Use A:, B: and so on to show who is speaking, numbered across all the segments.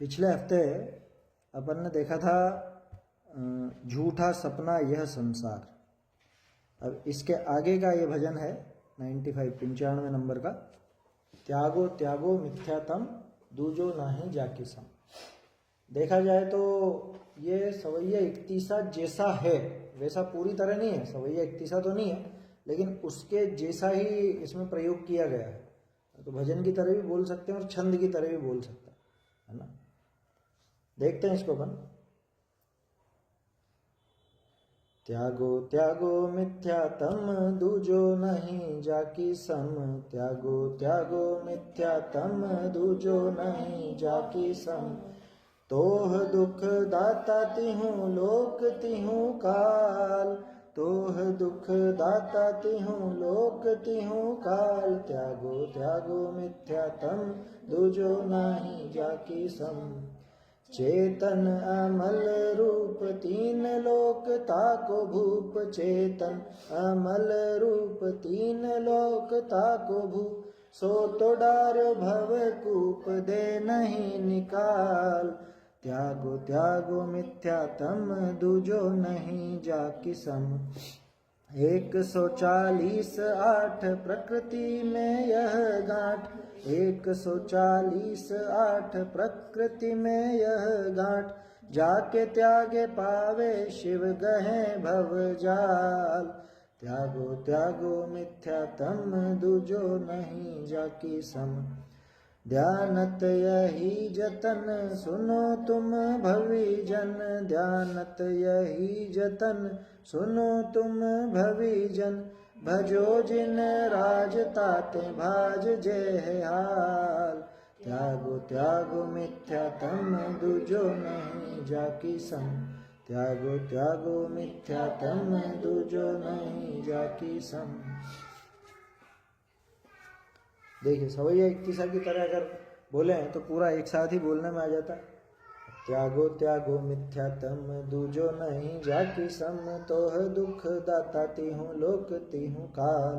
A: पिछले हफ्ते अपन ने देखा था झूठा सपना यह संसार। अब इसके आगे का ये भजन है 95 नंबर का। त्यागो त्यागो मिथ्यातम दूजो नाही जाकी सम। देखा जाए तो ये सवैया इकतीसा जैसा है, वैसा पूरी तरह नहीं है, सवैया इकतीसा तो नहीं है, लेकिन उसके जैसा ही इसमें प्रयोग किया गया है। तो भजन की तरह भी बोल सकते हैं और छंद की तरह भी बोल सकते हैं, है ना। देखते हैं इसको अपन। त्यागो त्यागो मिथ्यातम दूजो नहीं जाकी सम। त्यागो त्यागो मिथ्यातम दूजो नहीं जाकी सम। तोह दुख दाता तिहूँ लोक तिहूँ काल। तोह दुख दाता तिहूँ लोक तिहूँ काल। त्यागो त्यागो मिथ्यातम दूजो नाही जाकी सम। चेतन अमल रूप तीन लोक ताको भूप। चेतन अमल रूप तीन लोक ताको भूप। सो तो डार्यो भव कूप दे नहीं निकाल। त्यागो त्यागो मिथ्यातम दूजो नहीं जाकी सम। 140 प्रकृति में यह गांठ। 140 प्रकृति में यह गांठ। जाके त्यागे पावे शिव गहे भव जाल। त्यागो त्यागो मिथ्यातम दूजो नहीं जाकी सम। ध्यानत यही जतन सुनो तुम भवी जन। ध्यानत यही जतन सुनो तुम भवी जन। भजो जिन राज ताते भाज जय हाल। त्यागो त्यागो मिथ्यातम दूजो नहीं जाकी सम। त्यागो त्यागो मिथ्यातम दूजो नहीं जाकी सम। देखिए सवैया इकतीसा की तरह अगर बोले तो पूरा एक साथ ही बोलने में आ जाता। त्यागो त्यागो मिथ्यातम दूजो नहीं जाकी सम। तोह दुख दाता तिहूँ लोक तिहूँ काल।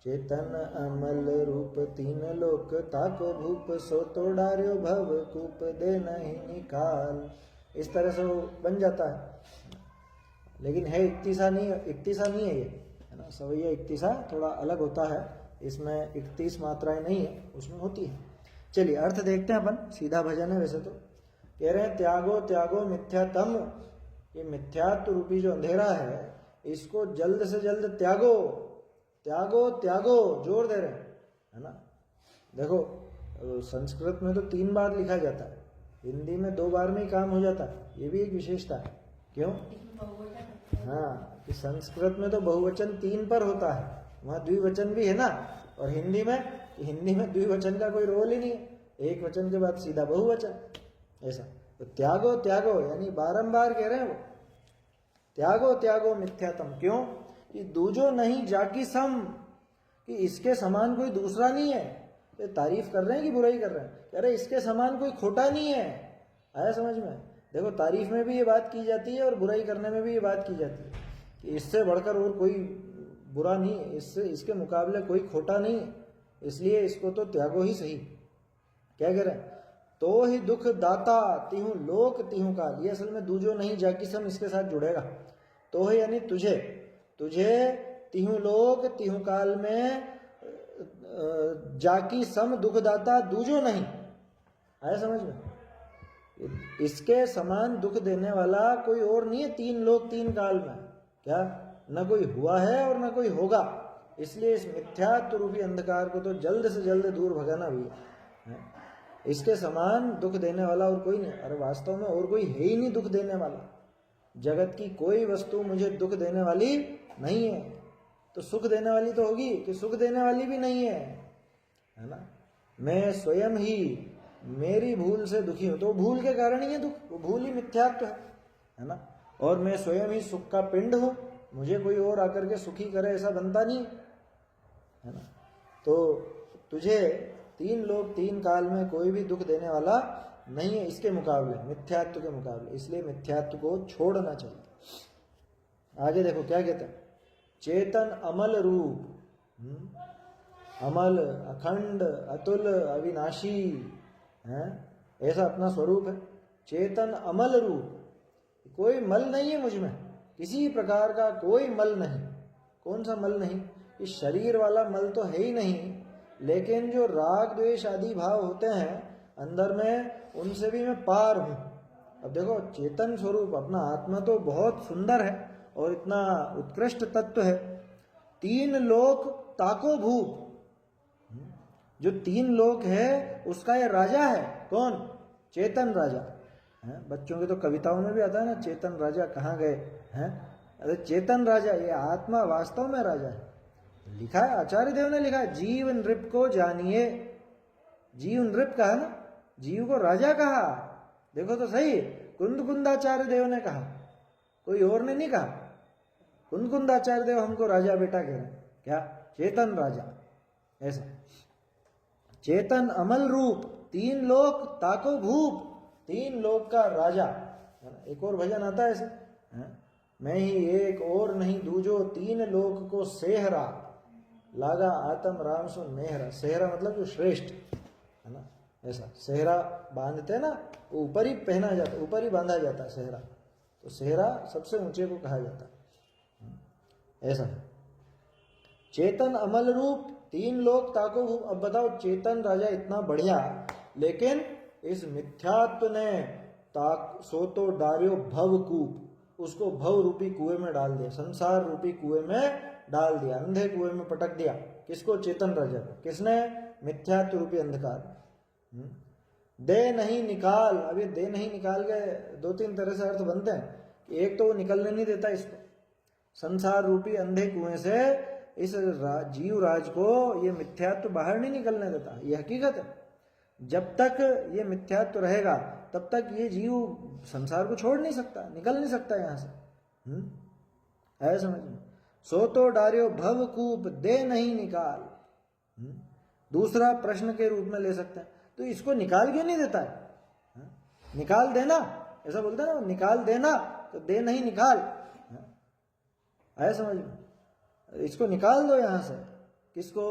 A: चेतन अमल रूप तीन लोक ताको भूप। सो तो डार्यो भव कूप दे नहीं निकाल। इस तरह से वो बन जाता है, लेकिन है इकतीसा नहीं है ये, है ना। सवैया इकतीसा थोड़ा अलग होता है, इसमें 31 मात्राएं नहीं है, उसमें होती है। चलिए अर्थ देखते हैं अपन। सीधा भजन है वैसे तो। कह रहे हैं त्यागो त्यागो मिथ्यातम। ये मिथ्यात्व रूपी जो अंधेरा है इसको जल्द से जल्द त्यागो। त्यागो त्यागो जोर दे रहे हैं, है ना। देखो संस्कृत में तो 3 बार लिखा जाता है, हिंदी में 2 बार में ही काम हो जाता है। ये भी एक विशेषता है। क्यों? हाँ, कि संस्कृत में तो बहुवचन 3 पर होता है, वहाँ द्विवचन भी है ना। और हिंदी में द्विवचन का कोई रोल ही नहीं है, एक वचन के बाद सीधा बहुवचन, ऐसा। तो त्यागो त्यागो यानी बारंबार कह रहे हैं वो। त्यागो त्यागो मिथ्यातम, क्यों? कि दूजो नहीं जाकी सम, कि इसके समान कोई दूसरा नहीं है। ये तारीफ कर रहे हैं कि बुराई कर रहे हैं? कह रहे इसके समान कोई खोटा नहीं है। आया समझ में? देखो तारीफ में भी ये बात की जाती है और बुराई करने में भी ये बात की जाती है कि इससे बढ़कर और कोई बुरा नहीं है, इससे इसके मुकाबले कोई खोटा नहीं है, इसलिए इसको तो त्यागो ही सही। क्या कह रहे हैं? तो ही दुख दाता तिहूँ लोक तिहूँ काल। ये असल में दूजो नहीं जाकी सम इसके साथ जुड़ेगा। तो ही यानी तुझे, तुझे तिहूँ लोक तिहूँ काल में जाकी सम दुख दाता दूजो नहीं। आया समझ में? इसके समान दुख देने वाला कोई और नहीं है 3 लोक 3 काल में। क्या? न कोई हुआ है और न कोई होगा। इसलिए इस मिथ्यात्व रूपी अंधकार को तो जल्द से जल्द दूर भगाना भी है। इसके समान दुख देने वाला और कोई नहीं। अरे वास्तव में और कोई है ही नहीं दुख देने वाला। जगत की कोई वस्तु मुझे दुख देने वाली नहीं है। तो सुख देने वाली तो होगी, कि सुख देने वाली भी नहीं है ना। मैं स्वयं ही मेरी भूल से दुखी हूं, तो भूल के कारण ही है दुख, वो भूल ही मिथ्यात्व है ना। और मैं स्वयं ही सुख का पिंड हूं, मुझे कोई और आकर के सुखी करे ऐसा बनता नहीं है ना। तो तुझे 3 लोक 3 काल में कोई भी दुख देने वाला नहीं है इसके मुकाबले, मिथ्यात्व के मुकाबले। इसलिए मिथ्यात्व को छोड़ना चाहिए। आगे देखो क्या कहते हैं। चेतन अमल रूप, अमल अखंड अतुल अविनाशी है, ऐसा अपना स्वरूप है। चेतन अमल रूप, कोई मल नहीं है मुझ में, किसी प्रकार का कोई मल नहीं। कौन सा मल नहीं? इस शरीर वाला मल तो है ही नहीं, लेकिन जो राग द्वेष आदि भाव होते हैं अंदर में, उनसे भी मैं पार हूँ। अब देखो, चेतन स्वरूप अपना आत्मा तो बहुत सुंदर है और इतना उत्कृष्ट तत्व है। 3 लोक ताको भूप, जो 3 लोक है उसका ये राजा है। कौन? चेतन राजा है। बच्चों के तो कविताओं में भी आता है ना, चेतन राजा कहाँ गए हैं। अरे चेतन राजा, ये आत्मा वास्तव में राजा है। लिखा है, आचार्य देव ने लिखा है, जीव नृप को जानिए। जीव नृप कहा ना, जीव को राजा कहा। देखो तो सही, कुंदकुंदाचार्य देव ने कहा, कोई और ने नहीं कहा। कुंदकुंदाचार्य देव हमको राजा बेटा कह रहे हैं। क्या? चेतन राजा। ऐसा चेतन अमल रूप, 3 लोक ताको भूप, 3 लोक का राजा। एक और भजन आता है ऐसे, मैं ही एक और नहीं दूजो, 3 लोक को सेहरा, लागा आत्म राम सो मेहरा। सेहरा मतलब जो श्रेष्ठ है ना, ऐसा सेहरा बांधते ना, ऊपर ही पहना जाता, ऊपर ही बांधा जाता है सेहरा, तो सेहरा सबसे ऊंचे को कहा जाता है। ऐसा चेतन अमल रूप, 3 लोक ताको भूप। अब बताओ, चेतन राजा इतना बढ़िया, लेकिन इस मिथ्यात्व ने सो तो डार्यो भवकूप, उसको भव रूपी कुएं में डाल दिया, संसार रूपी कुएं में डाल दिया, अंधे कुएं में पटक दिया। किसको? चेतन राजा को। किसने? मिथ्यात्व रूपी अंधकार। दे नहीं निकाल। अब ये दे नहीं निकाल के 2-3 तरह से अर्थ बनते हैं। एक तो वो निकलने नहीं देता इसको, संसार रूपी अंधे कुएं से इस जीव राज को ये मिथ्यात्व बाहर नहीं निकलने देता। ये हकीकत है। जब तक ये मिथ्यात्व रहेगा तब तक ये जीव संसार को छोड़ नहीं सकता, निकल नहीं सकता यहां से। है समझ में? सो तो डार्यो भवकूप, दे नहीं निकाल। दूसरा प्रश्न के रूप में ले सकते हैं, तो इसको निकाल क्यों नहीं देता है? निकाल देना, ऐसा बोलते हैं ना, निकाल देना, तो दे नहीं निकाल। है समझ में? इसको निकाल दो यहां से। किसको?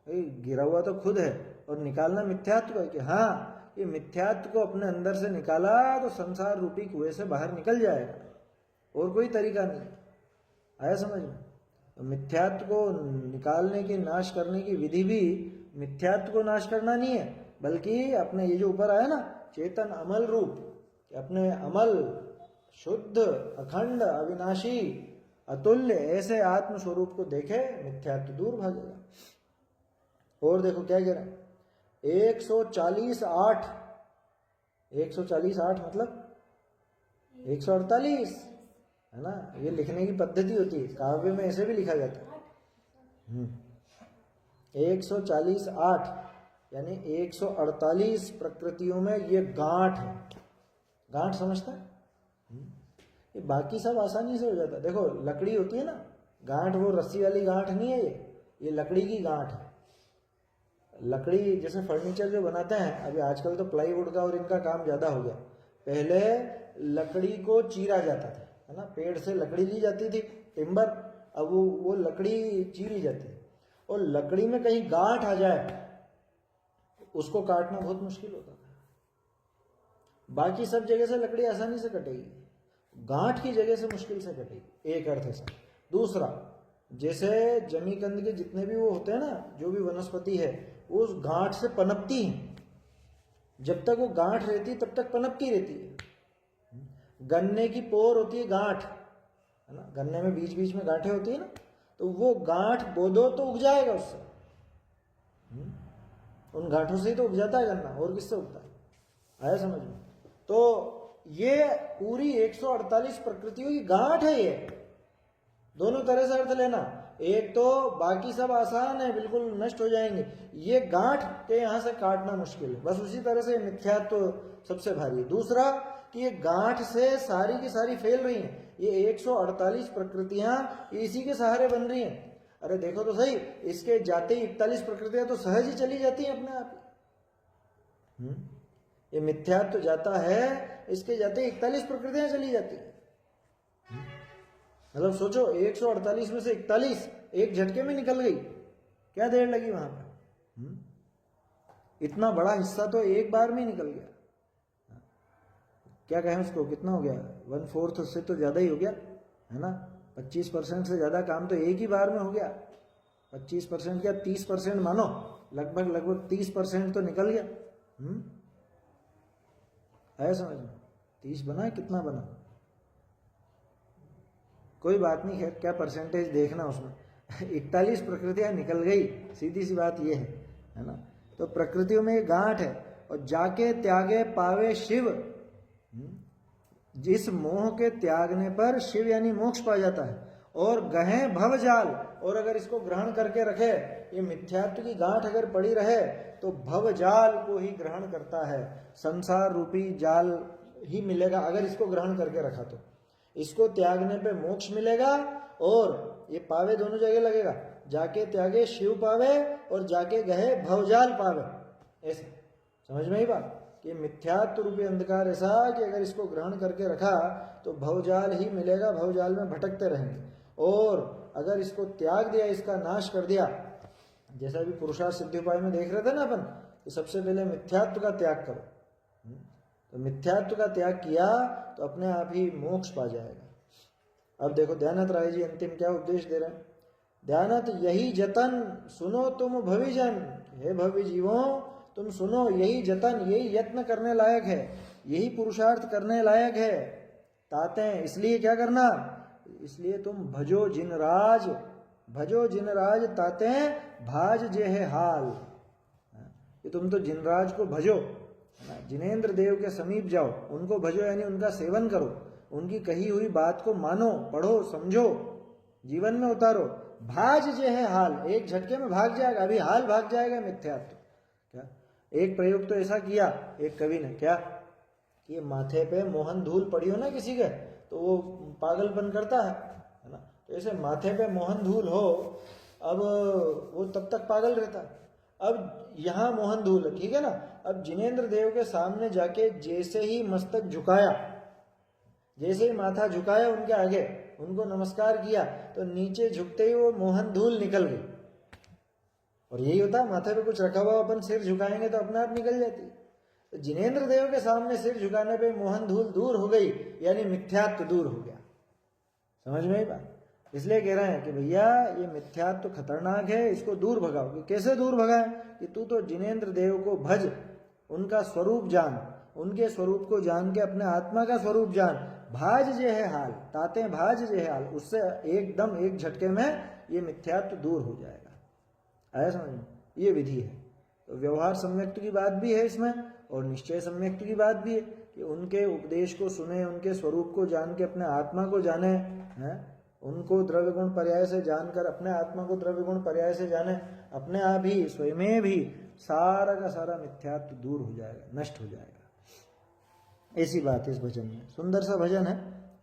A: गिरा हुआ तो खुद है, और निकालना मिथ्यात्व है। कि हाँ, ये मिथ्यात्व को अपने अंदर से निकाला तो संसार रूपी कुएं से बाहर निकल जाएगा, और कोई तरीका नहीं। आया समझ में? तो मिथ्यात्व को निकालने की, नाश करने की विधि भी मिथ्यात्व को नाश करना नहीं है, बल्कि अपने ये जो ऊपर आया ना, चेतन अमल रूप, कि अपने अमल शुद्ध, अखंड, अविनाशी, अतुल्य ऐसे आत्म स्वरूप को देखे, मिथ्यात्व दूर भागेगा। और देखो क्या कह रहे हैं, 140:8, 140:8 मतलब 148 है ना। ये लिखने की पद्धति होती है, काव्य में ऐसे भी लिखा जाता है। 140:8 यानी 148 प्रकृतियों में ये गांठ है। गांठ समझता है? ये बाकी सब आसानी से हो जाता है। देखो, लकड़ी होती है ना, गांठ वो रस्सी वाली गांठ नहीं है, ये लकड़ी की गांठ है। लकड़ी जैसे फर्नीचर जो बनाते हैं, अभी आजकल तो प्लाईवुड का और इनका काम ज़्यादा हो गया। पहले लकड़ी को चीरा जाता था, है ना, पेड़ से लकड़ी ली जाती थी, टिम्बर। अब वो लकड़ी चीरी जाती है, और लकड़ी में कहीं गांठ आ जाए उसको काटना बहुत मुश्किल होता था। बाकी सब जगह से लकड़ी आसानी से कटेगी, गांठ की जगह से मुश्किल से कटेगी। एक अर्थ है। दूसरा, जैसे जमीकंद के जितने भी वो होते हैं ना, जो भी वनस्पति है, वो उस गांठ से पनपती है। जब तक वो गांठ रहती तब तक पनपती रहती है। गन्ने की पोर होती है गांठ, है ना, गन्ने में बीच बीच में गांठें होती है ना, तो वो गांठ बोदो तो उग जाएगा उससे। उन गांठों से ही तो उग जाता है गन्ना, और किससे उगता है? आया समझ में? तो ये पूरी 148 प्रकृतियों की गांठ है ये। दोनों तरह से अर्थ लेना। एक तो बाकी सब आसान है, बिल्कुल नष्ट हो जाएंगे, ये गांठ के यहां से काटना मुश्किल है। बस उसी तरह से मिथ्यात्व तो सबसे भारी है। दूसरा कि ये गांठ से सारी की सारी फैल रही हैं। ये 148 प्रकृतियां इसी के सहारे बन रही हैं। अरे देखो तो सही, इसके जाते ही 41 प्रकृतियां तो सहज ही चली जाती हैं अपने आप ही। ये मिथ्यात्व जाता है, इसके जाते 41 प्रकृतियां चली जाती है। मतलब सोचो, 148 में से 41 एक झटके में निकल गई, क्या देर लगी वहां पर? इतना बड़ा हिस्सा तो एक बार में निकल गया। क्या कहें उसको, कितना हो गया, 1/4 से तो ज़्यादा ही हो गया है ना। 25% से ज़्यादा काम तो एक ही बार में हो गया। 25% या 30% मानो, लगभग 30% तो निकल गया। है समझ में? 30 बना है, कितना बना, कोई बात नहीं, खैर क्या परसेंटेज देखना उसमें 41 प्रकृतियां निकल गई, सीधी सी बात ये है ना। तो प्रकृतियों में ये गांठ है। और जाके त्यागे पावे शिव, जिस मोह के त्यागने पर शिव यानी मोक्ष पा जाता है। और गहे भवजाल, और अगर इसको ग्रहण करके रखे, ये मिथ्यात्व की गांठ अगर पड़ी रहे तो भवजाल को ही ग्रहण करता है, संसार रूपी जाल ही मिलेगा अगर इसको ग्रहण करके रखा तो। इसको त्यागने पे मोक्ष मिलेगा और ये पावे दोनों जगह लगेगा, जाके त्यागे शिव पावे और जाके गए भवजाल पावे। ऐसा समझ में ही बात कि मिथ्यात्व रूपी अंधकार ऐसा कि अगर इसको ग्रहण करके रखा तो भवजाल ही मिलेगा, भवजाल में भटकते रहेंगे। और अगर इसको त्याग दिया, इसका नाश कर दिया, जैसा भी पुरुषार्थ सिद्धि उपाय में देख रहे थे ना अपन, तो सबसे पहले मिथ्यात्व का त्याग करो। तो मिथ्यात्व का त्याग किया तो अपने आप ही मोक्ष पा जाएगा। अब देखो ध्यानत राय जी अंतिम क्या उपदेश दे रहे हैं। ध्यानत यही जतन सुनो तुम भविजन, हे भव्य जीवों तुम सुनो, यही जतन, यही यत्न करने लायक है, यही पुरुषार्थ करने लायक है। ताते इसलिए क्या करना, इसलिए तुम भजो जिनराज, भजो जिनराज ताते भाज जे है हाल। ये तुम तो जिनराज को भजो, जिनेंद्र देव के समीप जाओ, उनको भजो यानी उनका सेवन करो, उनकी कही हुई बात को मानो, पढ़ो, समझो, जीवन में उतारो। भाज जे है हाल, एक झटके में भाग जाएगा, अभी हाल भाग जाएगा मिथ्यात्व। क्या एक प्रयोग तो ऐसा किया एक कवि ने, क्या कि माथे पे मोहन धूल पड़ी हो ना किसी के, तो वो पागलपन करता है ना। तो ऐसे माथे पे मोहन धूल हो, अब वो तब तक पागल रहता है। अब यहाँ मोहन धूल है, ठीक है ना। अब जिनेंद्र देव के सामने जाके जैसे ही मस्तक झुकाया, जैसे ही माथा झुकाया उनके आगे, उनको नमस्कार किया, तो नीचे झुकते ही वो मोहन धूल निकल गई। और यही होता है, माथे पे कुछ रखा हुआ अपन सिर झुकाएंगे तो अपने आप निकल जाती है। तो जिनेंद्र देव के सामने सिर झुकाने पे मोहन धूल दूर हो गई, यानी मिथ्यात्व दूर हो गया। समझ में ही बात। इसलिए कह रहे हैं कि भैया ये मिथ्यात्व खतरनाक है, इसको दूर भगाओ। कि कैसे दूर भगाए, कि तू तो जिनेंद्र देव को भज, उनका स्वरूप जान, उनके स्वरूप को जान के अपने आत्मा का स्वरूप जान। भाज जे है हाल, ताते भाज जे है हाल, उससे एकदम एक झटके में ये मिथ्यात्व दूर हो जाएगा। आया समझ में, ये विधि है। तो व्यवहार सम्यक्त की बात भी है इसमें, और निश्चय सम्यक्त की बात भी है कि उनके उपदेश को सुने, उनके स्वरूप को जान के अपने आत्मा को जाने, हैं, उनको द्रव्य गुण पर्याय से जानकर अपने आत्मा को द्रव्य गुण पर्याय से जाने, अपने आप ही स्वयं भी सारा का सारा मिथ्यात्व दूर हो जाएगा, नष्ट हो जाएगा। ऐसी बात है इस भजन में। सुंदर सा भजन है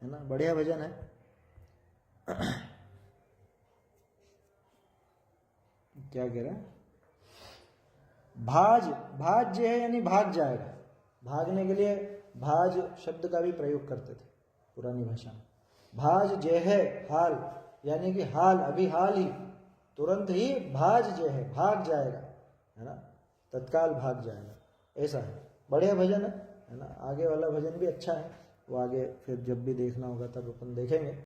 A: ना, बढ़िया भजन है। क्या कह रहे हैं, भाज, भाज जे है यानी भाग जाएगा। भागने के लिए भाज शब्द का भी प्रयोग करते थे पुरानी भाषा में। भाज जे है हाल, यानी कि हाल, अभी हाल ही, तुरंत ही भाज जे है, भाग जाएगा, है ना, तत्काल भाग जाएगा। ऐसा है, बढ़िया भजन है ना। आगे वाला भजन भी अच्छा है, वो आगे फिर जब भी देखना होगा तब अपन देखेंगे।